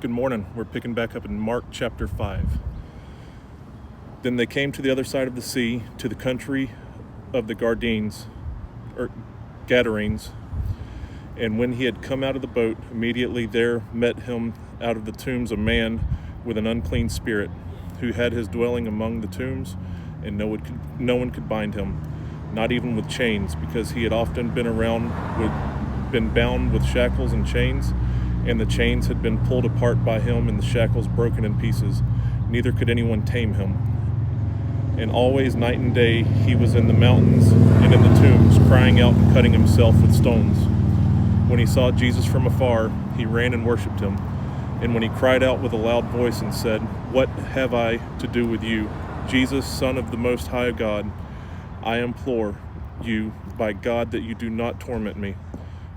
Good morning. We're picking back up in Mark chapter 5. Then they came to the other side of the sea, to the country of the Gadarenes. And when he had come out of the boat, immediately there met him out of the tombs a man with an unclean spirit, who had his dwelling among the tombs, and no one could bind him, not even with chains, because he had often been bound with shackles and chains, and the chains had been pulled apart by him, and the shackles broken in pieces. Neither could anyone tame him. And always night and day he was in the mountains and in the tombs, crying out and cutting himself with stones. When he saw Jesus from afar, he ran and worshipped him. And when he cried out with a loud voice and said, "What have I to do with you, Jesus, Son of the Most High God? I implore you by God that you do not torment me."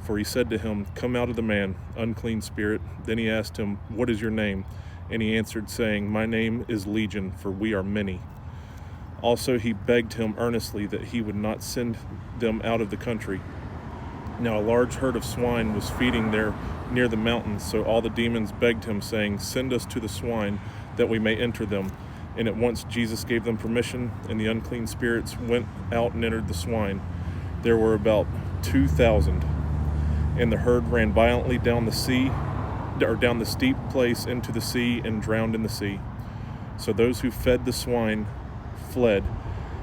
For he said to him, "Come out of the man, unclean spirit." Then he asked him, "What is your name?" And he answered, saying, "My name is Legion, for we are many." Also he begged him earnestly that he would not send them out of the country. Now a large herd of swine was feeding there near the mountains, so all the demons begged him, saying, "Send us to the swine, that we may enter them." And at once Jesus gave them permission, and the unclean spirits went out and entered the swine. There were about 2,000. And the herd ran violently down the steep place into the sea, and drowned in the sea. So those who fed the swine fled,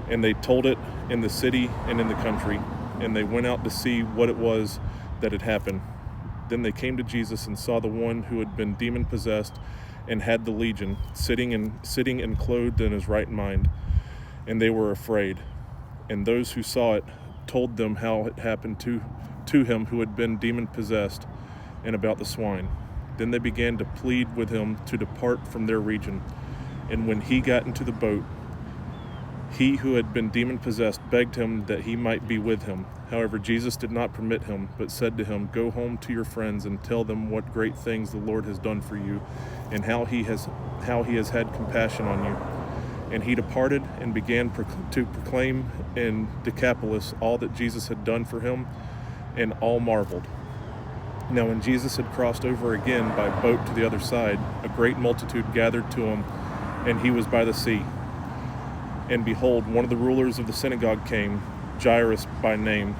and they told it in the city and in the country, and they went out to see what it was that had happened. Then they came to Jesus and saw the one who had been demon-possessed and had the legion, sitting and clothed in his right mind, and they were afraid. And those who saw it told them how it happened to him who had been demon-possessed, and about the swine. Then they began to plead with him to depart from their region. And when he got into the boat, he who had been demon-possessed begged him that he might be with him. However, Jesus did not permit him, but said to him, "Go home to your friends and tell them what great things the Lord has done for you, and how he has had compassion on you." And he departed and began to proclaim in Decapolis all that Jesus had done for him, and all marveled. Now when Jesus had crossed over again by boat to the other side, a great multitude gathered to him, and he was by the sea. And behold, one of the rulers of the synagogue came, Jairus by name.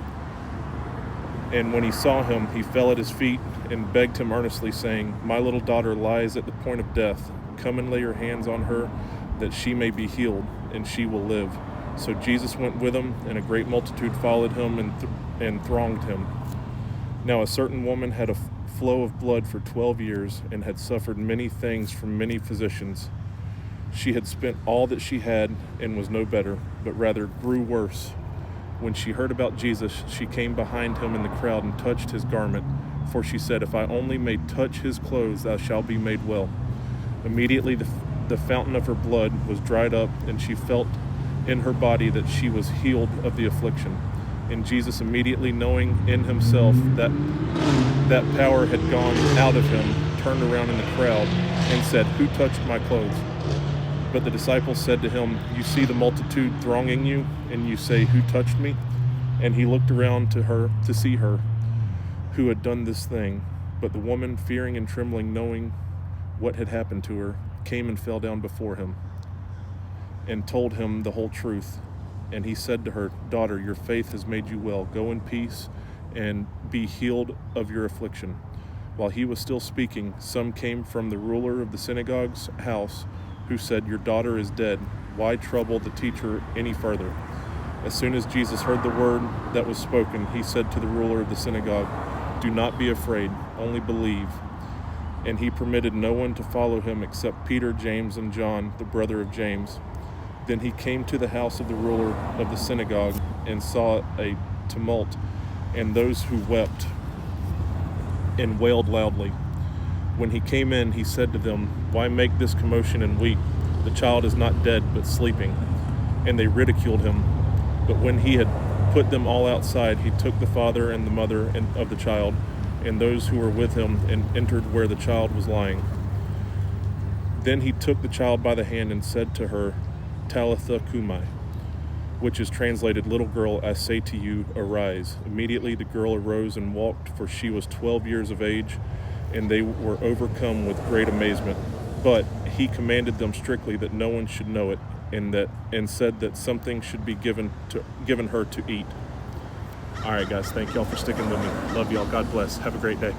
And when he saw him, he fell at his feet and begged him earnestly, saying, "My little daughter lies at the point of death. Come and lay your hands on her, that she may be healed, and she will live." So Jesus went with him, and a great multitude followed him and thronged him. Now a certain woman had a flow of blood for 12 years, and had suffered many things from many physicians. She had spent all that she had, and was no better, but rather grew worse. When she heard about Jesus, she came behind him in the crowd and touched his garment, for she said, "If I only may touch his clothes, I shall be made well." Immediately the fountain of her blood was dried up, and she felt in her body that she was healed of the affliction. And Jesus, immediately knowing in himself that power had gone out of him, turned around in the crowd and said, "Who touched my clothes?" But the disciples said to him, "You see the multitude thronging you, and you say, 'Who touched me?'" And he looked around to see her who had done this thing. But the woman, fearing and trembling, knowing what had happened to her, came and fell down before him, and told him the whole truth. And he said to her, "Daughter, your faith has made you well. Go in peace and be healed of your affliction." While he was still speaking, some came from the ruler of the synagogue's house, who said, "Your daughter is dead. Why trouble the teacher any further?" As soon as Jesus heard the word that was spoken, he said to the ruler of the synagogue, "Do not be afraid, only believe." And he permitted no one to follow him except Peter, James, and John, the brother of James. Then he came to the house of the ruler of the synagogue, and saw a tumult, and those who wept and wailed loudly. When he came in, he said to them, "Why make this commotion and weep? The child is not dead, but sleeping." And they ridiculed him. But when he had put them all outside, he took the father and the mother of the child, and those who were with him, and entered where the child was lying. Then he took the child by the hand and said to her, "Talitha cumi," which is translated, "Little girl, I say to you, arise." Immediately the girl arose and walked, for she was 12 years of age, and they were overcome with great amazement. But he commanded them strictly that no one should know it, and said that something should be given her to eat. All right, guys, thank y'all for sticking with me. Love y'all. God bless. Have a great day.